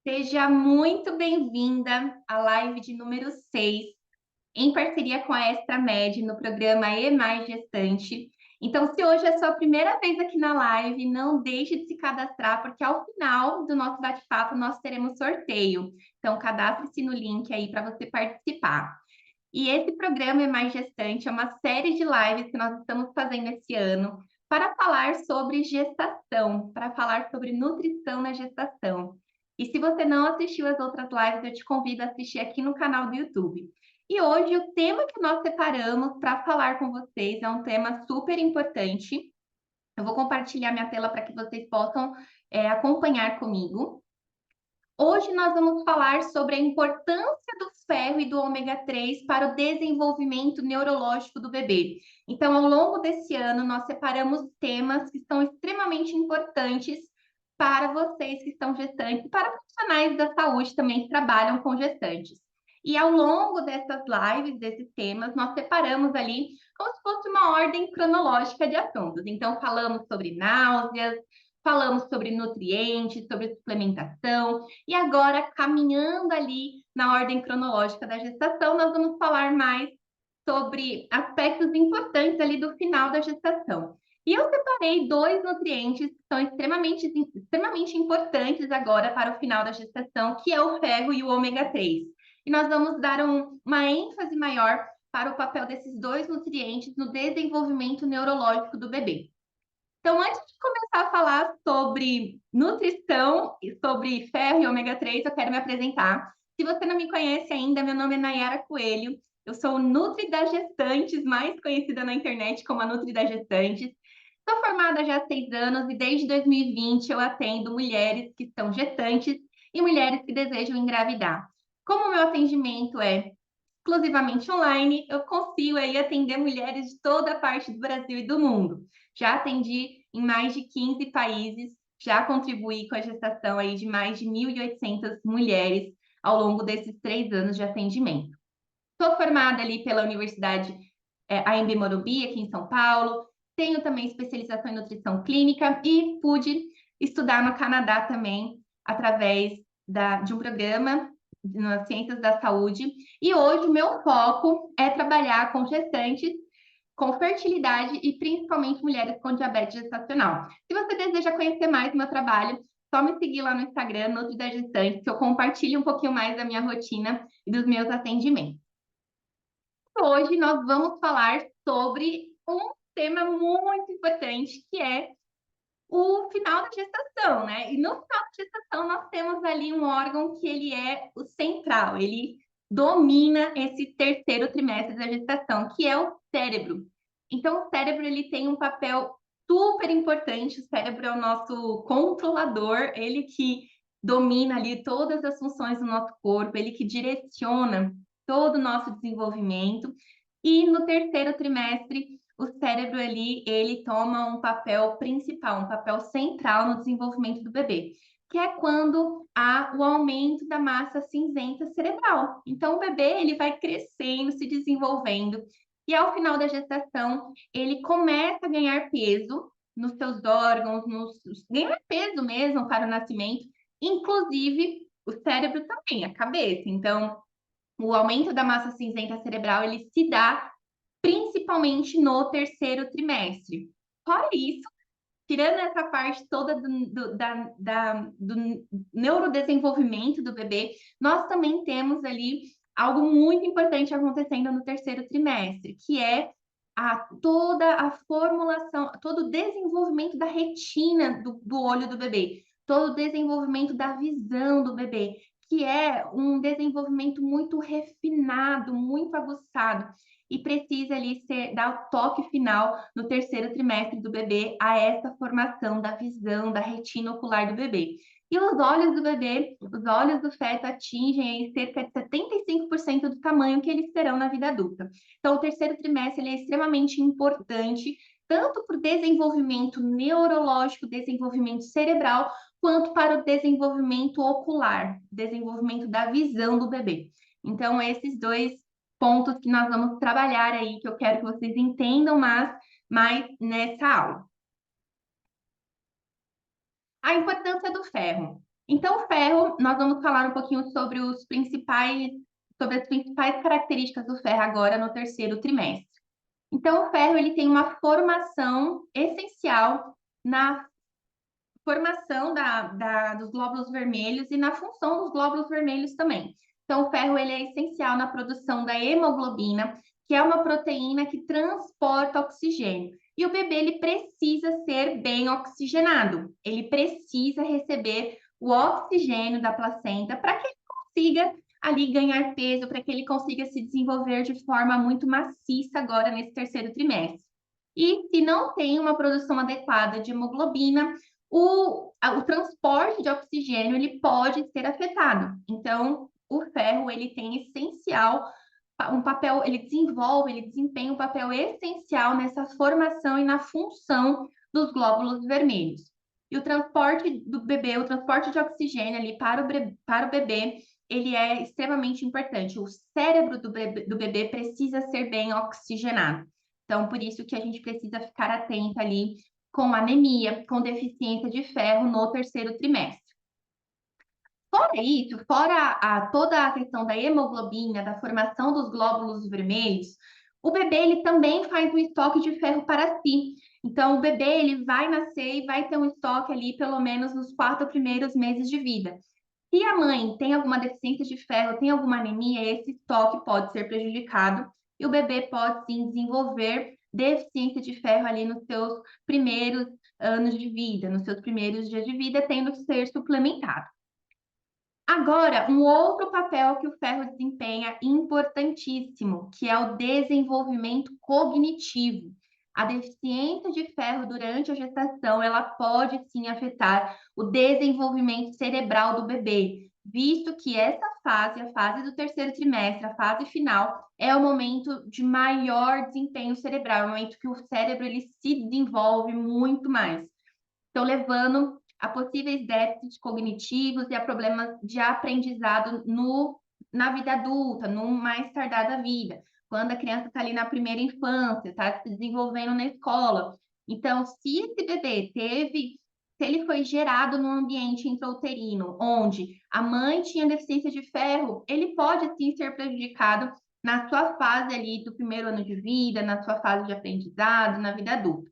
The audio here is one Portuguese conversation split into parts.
Seja muito bem-vinda à live de número 6, em parceria com a Extramed, no programa E Mais Gestante. Então, se hoje é a sua primeira vez aqui na live, não deixe de se cadastrar, porque ao final do nosso bate-papo nós teremos sorteio. Então, cadastre-se no link aí para você participar. E esse programa É Mais Gestante é uma série de lives que nós estamos fazendo esse ano para falar sobre gestação, para falar sobre nutrição na gestação. E se você não assistiu as outras lives, eu te convido a assistir aqui no canal do YouTube. E hoje o tema que nós separamos para falar com vocês é um tema super importante. Eu vou compartilhar minha tela para que vocês possam acompanhar comigo. Hoje nós vamos falar sobre a importância do ferro e do ômega 3 para o desenvolvimento neurológico do bebê. Então, ao longo desse ano, nós separamos temas que são extremamente importantes para vocês que estão gestantes e para profissionais da saúde também que trabalham com gestantes. E ao longo dessas lives, desses temas, nós separamos ali como se fosse uma ordem cronológica de assuntos. Então, falamos sobre náuseas, falamos sobre nutrientes, sobre suplementação, e agora, caminhando ali na ordem cronológica da gestação, nós vamos falar mais sobre aspectos importantes ali do final da gestação. E eu separei dois nutrientes que são extremamente importantes agora para o final da gestação, que é o ferro e o ômega 3. E nós vamos dar uma ênfase maior para o papel desses dois nutrientes no desenvolvimento neurológico do bebê. Então, antes de começar a falar sobre nutrição e sobre ferro e ômega 3, eu quero me apresentar. Se você não me conhece ainda, meu nome é Nayara Coelho. Eu sou Nutri das Gestantes, mais conhecida na internet como a Nutri das Gestantes. Sou formada já há 6 anos e desde 2020 eu atendo mulheres que são gestantes e mulheres que desejam engravidar. Como o meu atendimento é exclusivamente online, eu consigo aí atender mulheres de toda a parte do Brasil e do mundo. Já atendi em mais de 15 países, já contribuí com a gestação aí de mais de 1.800 mulheres ao longo desses 3 anos de atendimento. Sou formada ali pela Universidade AMB Morumbi, aqui em São Paulo. Tenho também especialização em nutrição clínica e pude estudar no Canadá também, através de um programa nas ciências da saúde. E hoje o meu foco é trabalhar com gestantes, com fertilidade e principalmente mulheres com diabetes gestacional. Se você deseja conhecer mais do meu trabalho, só me seguir lá no Instagram, Nutri da Gestante, que eu compartilho um pouquinho mais da minha rotina e dos meus atendimentos. Hoje nós vamos falar sobre um tema muito importante, que é o final da gestação, né? E no final da gestação nós temos ali um órgão que ele é o central, ele domina esse terceiro trimestre da gestação, que é o cérebro. Então o cérebro ele tem um papel super importante, o cérebro é o nosso controlador, ele que domina ali todas as funções do nosso corpo, ele que direciona todo o nosso desenvolvimento. E no terceiro trimestre o cérebro ali, ele toma um papel principal, um papel central no desenvolvimento do bebê, que é quando há o aumento da massa cinzenta cerebral. Então, o bebê, ele vai crescendo, se desenvolvendo, e ao final da gestação, ele começa a ganhar peso nos seus órgãos, ganhar peso mesmo para o nascimento, inclusive o cérebro também, a cabeça. Então, o aumento da massa cinzenta cerebral, ele se dá principalmente no terceiro trimestre. Fora isso, tirando essa parte toda do neurodesenvolvimento do bebê, nós também temos ali algo muito importante acontecendo no terceiro trimestre, que é toda a formulação, todo o desenvolvimento da retina do olho do bebê, todo o desenvolvimento da visão do bebê, que é um desenvolvimento muito refinado, muito aguçado, e precisa ali dar o toque final no terceiro trimestre do bebê a essa formação da visão, da retina ocular do bebê. E os olhos do bebê, os olhos do feto atingem aí cerca de 75% do tamanho que eles terão na vida adulta. Então, o terceiro trimestre ele é extremamente importante, tanto para o desenvolvimento neurológico, desenvolvimento cerebral, quanto para o desenvolvimento ocular, desenvolvimento da visão do bebê. Então, esses dois pontos que nós vamos trabalhar aí, que eu quero que vocês entendam mais nessa aula. A importância do ferro. Então, o ferro, nós vamos falar um pouquinho sobre sobre as principais características do ferro agora no terceiro trimestre. Então, o ferro ele tem uma formação essencial na formação dos glóbulos vermelhos e na função dos glóbulos vermelhos também. Então, o ferro ele é essencial na produção da hemoglobina, que é uma proteína que transporta oxigênio. E o bebê ele precisa ser bem oxigenado. Ele precisa receber o oxigênio da placenta para que ele consiga ali ganhar peso, para que ele consiga se desenvolver de forma muito maciça agora nesse terceiro trimestre. E se não tem uma produção adequada de hemoglobina, o transporte de oxigênio ele pode ser afetado. Então, o ferro ele tem essencial um papel, ele desempenha um papel essencial nessa formação e na função dos glóbulos vermelhos. E o transporte do bebê, o transporte de oxigênio ali para o bebê, ele é extremamente importante. O cérebro do bebê precisa ser bem oxigenado. Então, por isso que a gente precisa ficar atento ali com anemia, com deficiência de ferro no terceiro trimestre. Fora isso, toda a questão da hemoglobina, da formação dos glóbulos vermelhos, o bebê ele também faz um estoque de ferro para si. Então, o bebê ele vai nascer e vai ter um estoque ali pelo menos nos 4 primeiros meses de vida. Se a mãe tem alguma deficiência de ferro, tem alguma anemia, esse estoque pode ser prejudicado e o bebê pode sim desenvolver deficiência de ferro ali nos seus primeiros anos de vida, nos seus primeiros dias de vida, tendo que ser suplementado. Agora, um outro papel que o ferro desempenha importantíssimo, que é o desenvolvimento cognitivo. A deficiência de ferro durante a gestação, ela pode sim afetar o desenvolvimento cerebral do bebê, visto que essa fase, a fase do terceiro trimestre, a fase final, é o momento de maior desempenho cerebral, é o momento que o cérebro ele se desenvolve muito mais. Então, levando a possíveis déficits cognitivos e a problemas de aprendizado na vida adulta, no mais tardar da vida, quando a criança está ali na primeira infância, está se desenvolvendo na escola. Então, se esse bebê se ele foi gerado num ambiente intrauterino, onde a mãe tinha deficiência de ferro, ele pode sim ser prejudicado na sua fase ali do primeiro ano de vida, na sua fase de aprendizado, na vida adulta.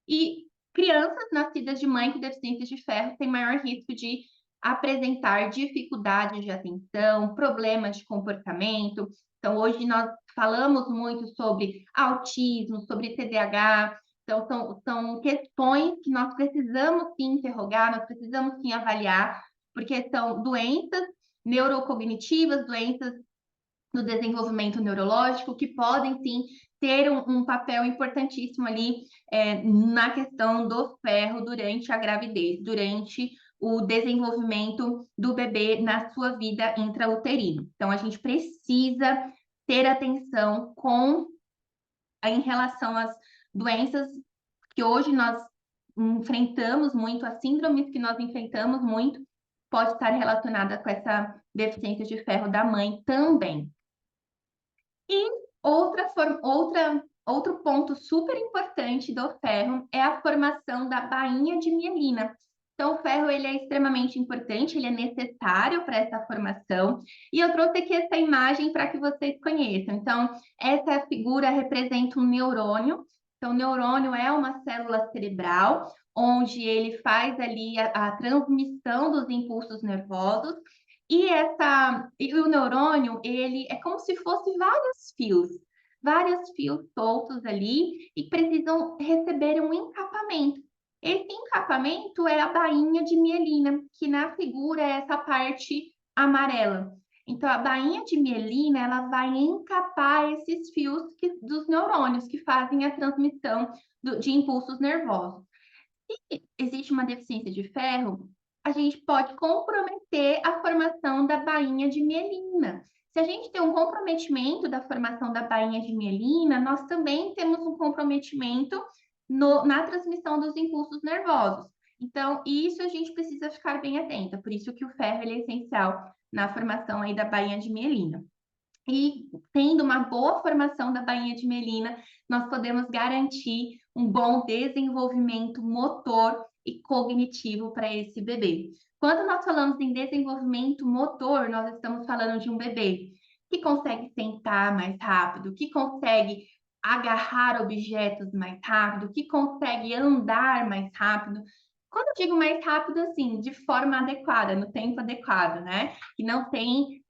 E crianças nascidas de mãe com deficiência de ferro têm maior risco de apresentar dificuldades de atenção, problemas de comportamento. Então, hoje nós falamos muito sobre autismo, sobre TDAH. Então, são questões que nós precisamos sim interrogar, nós precisamos sim avaliar, porque são doenças neurocognitivas, doenças do desenvolvimento neurológico, que podem sim ter um papel importantíssimo ali na questão do ferro durante a gravidez, durante o desenvolvimento do bebê na sua vida intrauterina. Então, a gente precisa ter atenção em relação às doenças que hoje nós enfrentamos muito, as síndromes que nós enfrentamos muito, pode estar relacionada com essa deficiência de ferro da mãe também. E outro ponto super importante do ferro é a formação da bainha de mielina. Então, o ferro ele é extremamente importante, ele é necessário para essa formação. E eu trouxe aqui essa imagem para que vocês conheçam. Então, essa figura representa um neurônio. Então, o neurônio é uma célula cerebral, onde ele faz ali a transmissão dos impulsos nervosos. E o neurônio, ele é como se fosse vários fios soltos ali e precisam receber um encapamento. Esse encapamento é a bainha de mielina, que na figura é essa parte amarela. Então, a bainha de mielina, ela vai encapar esses fios dos neurônios que fazem a transmissão de impulsos nervosos. Se existe uma deficiência de ferro, a gente pode comprometer a formação da bainha de mielina. Se a gente tem um comprometimento da formação da bainha de mielina, nós também temos um comprometimento na transmissão dos impulsos nervosos. Então, isso a gente precisa ficar bem atenta, por isso que o ferro ele é essencial na formação aí da bainha de mielina. E tendo uma boa formação da bainha de mielina, nós podemos garantir um bom desenvolvimento motor e cognitivo para esse bebê. Quando nós falamos em desenvolvimento motor, nós estamos falando de um bebê que consegue sentar mais rápido, que consegue agarrar objetos mais rápido, que consegue andar mais rápido. Quando eu digo mais rápido, assim, de forma adequada, no tempo adequado, né? Que não tem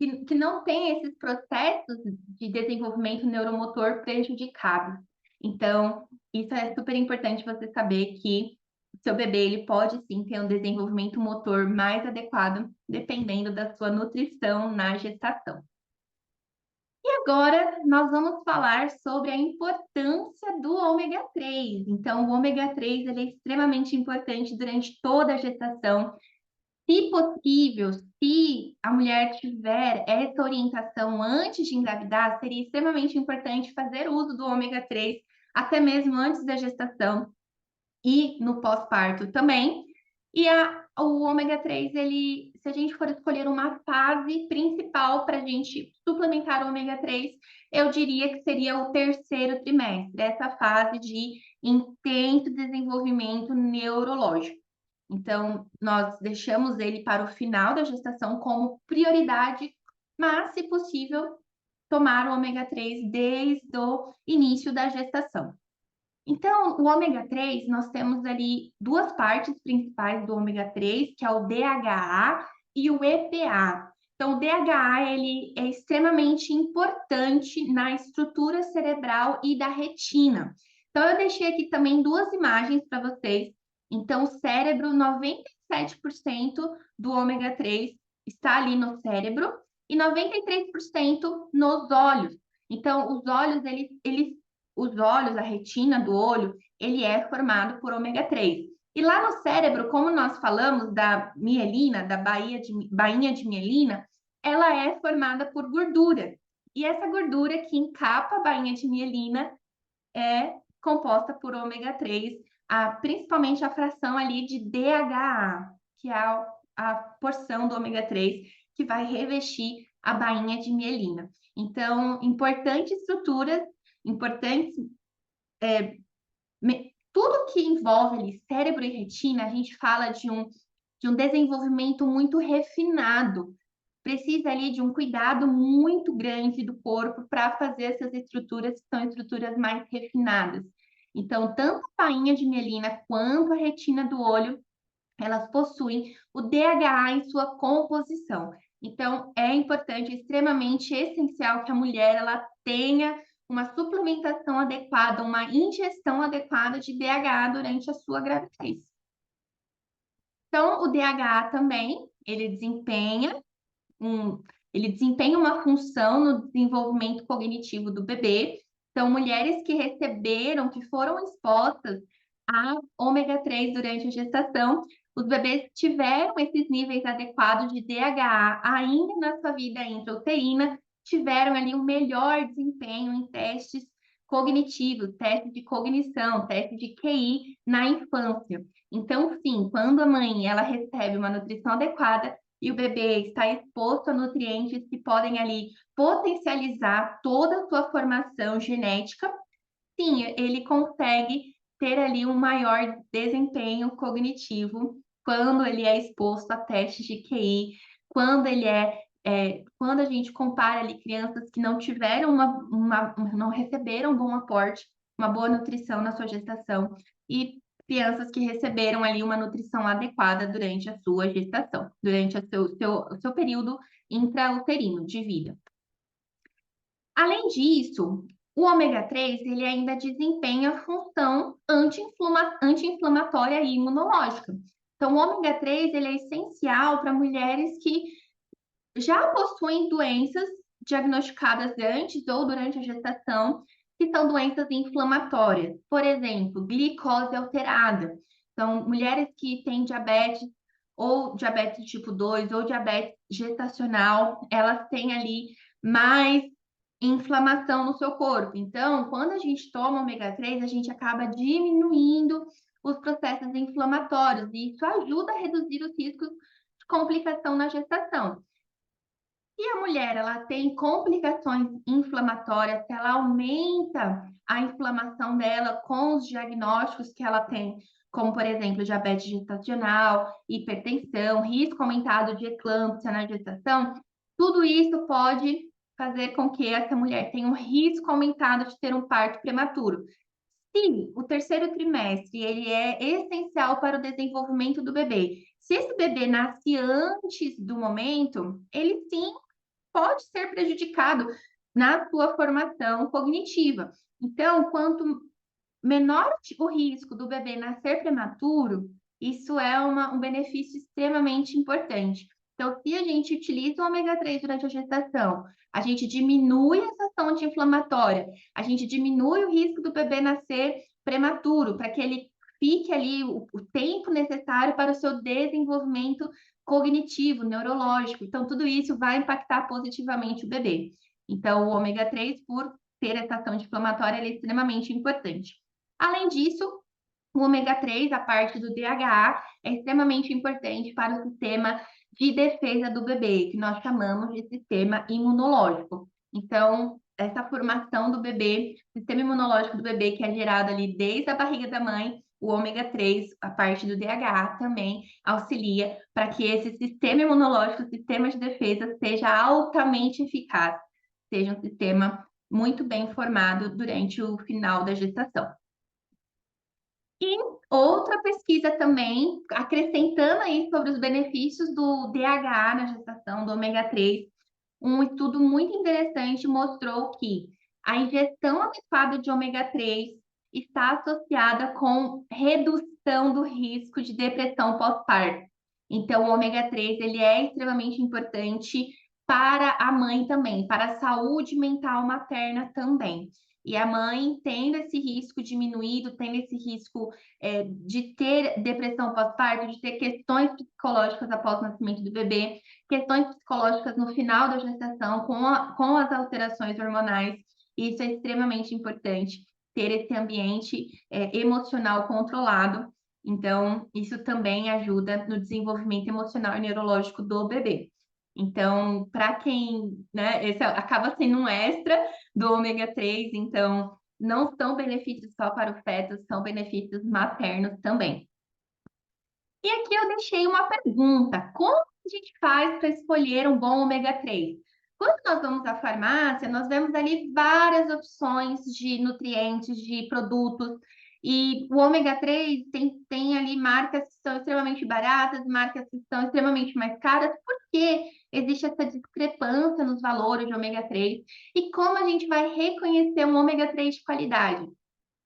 esses processos de desenvolvimento neuromotor prejudicados. Então, isso é super importante você saber que o seu bebê ele pode sim ter um desenvolvimento motor mais adequado, dependendo da sua nutrição na gestação. E agora nós vamos falar sobre a importância do ômega 3. Então, o ômega 3 ele é extremamente importante durante toda a gestação. Se possível, se a mulher tiver essa orientação antes de engravidar, seria extremamente importante fazer uso do ômega 3, até mesmo antes da gestação e no pós-parto também. O ômega 3, ele, se a gente for escolher uma fase principal para a gente suplementar o ômega 3, eu diria que seria o terceiro trimestre, essa fase de intenso desenvolvimento neurológico. Então, nós deixamos ele para o final da gestação como prioridade, mas, se possível, tomar o ômega 3 desde o início da gestação. Então, o ômega 3, nós temos ali duas partes principais do ômega 3, que é o DHA e o EPA. Então, o DHA ele é extremamente importante na estrutura cerebral e da retina. Então, eu deixei aqui também duas imagens para vocês. Então, o cérebro, 97% do ômega 3 está ali no cérebro e 93% nos olhos. Então, os olhos, a retina do olho, ele é formado por ômega 3. E lá no cérebro, como nós falamos da mielina, da bainha de mielina, ela é formada por gordura. E essa gordura que encapa a bainha de mielina é composta por ômega 3, principalmente a fração ali de DHA, que é a porção do ômega 3 que vai revestir a bainha de mielina. Então, importantes estruturas, importantes tudo que envolve ali, cérebro e retina, a gente fala de um desenvolvimento muito refinado. Precisa ali de um cuidado muito grande do corpo para fazer essas estruturas que são estruturas mais refinadas. Então, tanto a bainha de mielina quanto a retina do olho, elas possuem o DHA em sua composição. Então, é importante, extremamente essencial que a mulher ela tenha uma suplementação adequada, uma ingestão adequada de DHA durante a sua gravidez. Então, o DHA também, ele desempenha uma função no desenvolvimento cognitivo do bebê. Então, mulheres que receberam, que foram expostas a ômega 3 durante a gestação, os bebês tiveram esses níveis adequados de DHA ainda na sua vida intrauterina, tiveram ali um melhor desempenho em testes cognitivos, testes de cognição, testes de QI na infância. Então, sim, quando a mãe ela recebe uma nutrição adequada e o bebê está exposto a nutrientes que podem ali potencializar toda a sua formação genética, sim, ele consegue ter ali um maior desempenho cognitivo quando ele é exposto a testes de QI, quando quando a gente compara ali crianças que não tiveram não receberam um bom aporte, uma boa nutrição na sua gestação e crianças que receberam ali uma nutrição adequada durante a sua gestação, durante o seu período intrauterino de vida. Além disso, o ômega 3 ele ainda desempenha função anti-inflamatória e imunológica. Então, o ômega 3 ele é essencial para mulheres que já possuem doenças diagnosticadas antes ou durante a gestação, que são doenças inflamatórias. Por exemplo, glicose alterada. Então, mulheres que têm diabetes ou diabetes tipo 2 ou diabetes gestacional, elas têm ali mais inflamação no seu corpo. Então, quando a gente toma ômega 3, a gente acaba diminuindo os processos inflamatórios e isso ajuda a reduzir os riscos de complicação na gestação. Se a mulher ela tem complicações inflamatórias, se ela aumenta a inflamação dela com os diagnósticos que ela tem como, por exemplo, diabetes gestacional, hipertensão, risco aumentado de eclâmpsia na gestação, tudo isso pode fazer com que essa mulher tenha um risco aumentado de ter um parto prematuro. Sim, o terceiro trimestre, ele é essencial para o desenvolvimento do bebê. Se esse bebê nasce antes do momento, ele sim pode ser prejudicado na sua formação cognitiva. Então, quanto menor o risco do bebê nascer prematuro, isso é um benefício extremamente importante. Então, se a gente utiliza o ômega 3 durante a gestação, a gente diminui essa ação anti-inflamatória, a gente diminui o risco do bebê nascer prematuro, para que ele fique ali o tempo necessário para o seu desenvolvimento cognitivo, neurológico. Então, tudo isso vai impactar positivamente o bebê. Então, o ômega 3, por ter essa ação anti-inflamatória, ele é extremamente importante. Além disso, o ômega 3, a parte do DHA, é extremamente importante para o sistema de defesa do bebê, que nós chamamos de sistema imunológico. Então, essa formação do bebê, sistema imunológico do bebê, que é gerado ali desde a barriga da mãe, o ômega 3, a parte do DHA, também auxilia para que esse sistema imunológico, sistema de defesa, seja altamente eficaz, seja um sistema muito bem formado durante o final da gestação. E outra pesquisa também, acrescentando aí sobre os benefícios do DHA na gestação, do ômega 3, um estudo muito interessante mostrou que a ingestão adequada de ômega 3 está associada com redução do risco de depressão pós-parto. Então, o ômega 3 ele é extremamente importante para a mãe também, para a saúde mental materna também. E a mãe tendo esse risco diminuído, tendo esse risco de ter depressão pós-parto, de ter questões psicológicas após o nascimento do bebê, questões psicológicas no final da gestação com as alterações hormonais. Isso é extremamente importante, ter esse ambiente emocional controlado. Então, isso também ajuda no desenvolvimento emocional e neurológico do bebê. Então, para quem, né, esse acaba sendo um extra do ômega 3, então não são benefícios só para o feto, são benefícios maternos também. E aqui eu deixei uma pergunta: como a gente faz para escolher um bom ômega 3? Quando nós vamos à farmácia, nós vemos ali várias opções de nutrientes, de produtos, e o ômega 3 tem ali marcas que são extremamente baratas, marcas que são extremamente mais caras, porque existe essa discrepância nos valores de ômega 3, e como a gente vai reconhecer um ômega 3 de qualidade?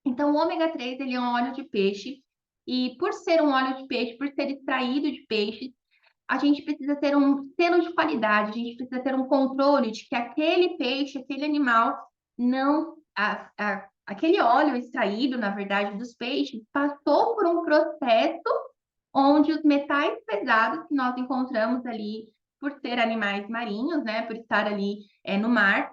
Então, o ômega 3 ele é um óleo de peixe, e por ser um óleo de peixe, por ser extraído de peixe, a gente precisa ter um selo de qualidade, a gente precisa ter um controle de que aquele peixe, aquele animal, não. Aquele óleo extraído, na verdade, dos peixes, passou por um processo onde os metais pesados que nós encontramos ali, por ser animais marinhos, né, por estar ali no mar,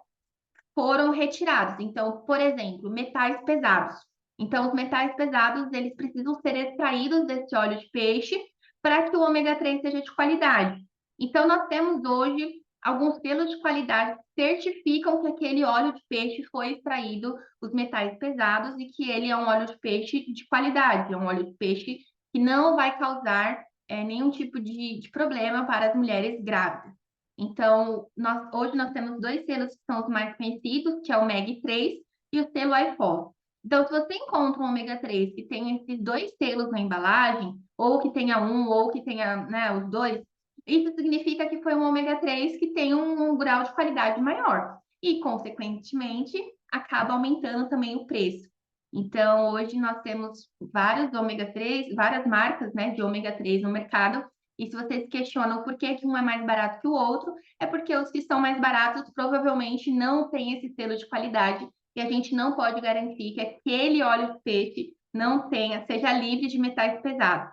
foram retirados. Então, por exemplo, metais pesados. Então, os metais pesados, eles precisam ser extraídos desse óleo de peixe para que o ômega 3 seja de qualidade. Então, nós temos hoje alguns selos de qualidade que certificam que aquele óleo de peixe foi extraído os metais pesados e que ele é um óleo de peixe de qualidade, é um óleo de peixe que não vai causar nenhum tipo de problema para as mulheres grávidas. Então, hoje nós temos dois selos que são os mais conhecidos, que é o MEG3 e o selo IFOS. Então, se você encontra um ômega 3 que tem esses dois selos na embalagem, ou que tenha um, ou que tenha, né, os dois, isso significa que foi um ômega 3 que tem um grau de qualidade maior. E, consequentemente, acaba aumentando também o preço. Então, hoje nós temos vários ômega 3, várias marcas, né, de ômega 3 no mercado, e se vocês questionam por que um é mais barato que o outro, é porque os que são mais baratos provavelmente não têm esse selo de qualidade e a gente não pode garantir que aquele óleo de peixe não tenha, seja livre de metais pesados.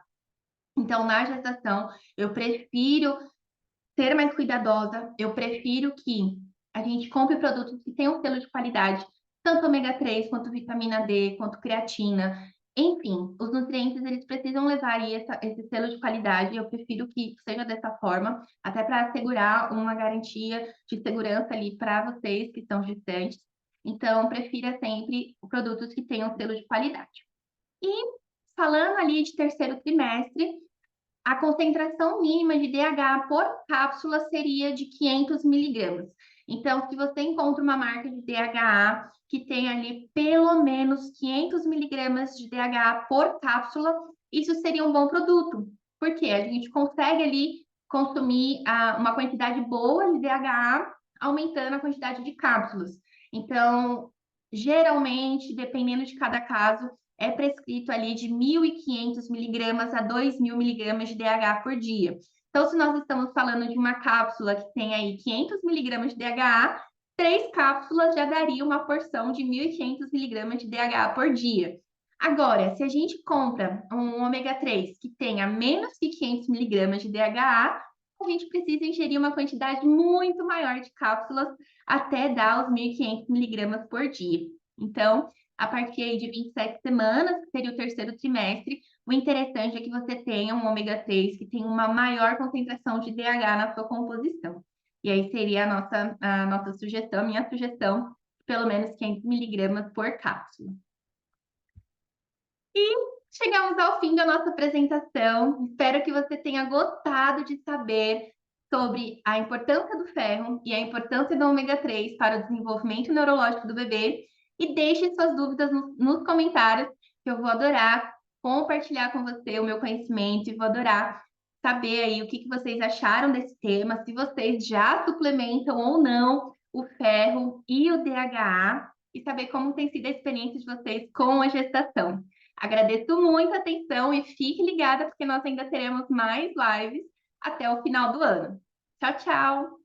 Então, na gestação, eu prefiro ser mais cuidadosa, eu prefiro que a gente compre produtos que tenham selo de qualidade, tanto ômega 3, quanto vitamina D, quanto creatina. Enfim, os nutrientes eles precisam levar aí esse selo de qualidade. Eu prefiro que seja dessa forma, até para assegurar uma garantia de segurança ali para vocês que estão gestantes. Então, prefira sempre produtos que tenham selo de qualidade. E falando ali de terceiro trimestre, a concentração mínima de DHA por cápsula seria de 500 miligramas. Então, se você encontra uma marca de DHA que tem ali pelo menos 500 miligramas de DHA por cápsula, isso seria um bom produto, porque a gente consegue ali consumir uma quantidade boa de DHA, aumentando a quantidade de cápsulas. Então, geralmente, dependendo de cada caso, é prescrito ali de 1.500 miligramas a 2.000 miligramas de DHA por dia. Então, se nós estamos falando de uma cápsula que tem aí 500 miligramas de DHA, 3 cápsulas já daria uma porção de 1.500 miligramas de DHA por dia. Agora, se a gente compra um ômega 3 que tenha menos que 500 miligramas de DHA, a gente precisa ingerir uma quantidade muito maior de cápsulas até dar os 1.500 miligramas por dia. Então, a partir aí de 27 semanas, que seria o terceiro trimestre, o interessante é que você tenha um ômega 3 que tenha uma maior concentração de DH na sua composição. E aí seria a nossa sugestão, minha sugestão, pelo menos 500 miligramas por cápsula. E chegamos ao fim da nossa apresentação. Espero que você tenha gostado de saber sobre a importância do ferro e a importância do ômega 3 para o desenvolvimento neurológico do bebê. E deixe suas dúvidas nos comentários, que eu vou adorar compartilhar com você o meu conhecimento e vou adorar saber aí o que vocês acharam desse tema, se vocês já suplementam ou não o ferro e o DHA e saber como tem sido a experiência de vocês com a gestação. Agradeço muito a atenção e fique ligada porque nós ainda teremos mais lives até o final do ano. Tchau, tchau!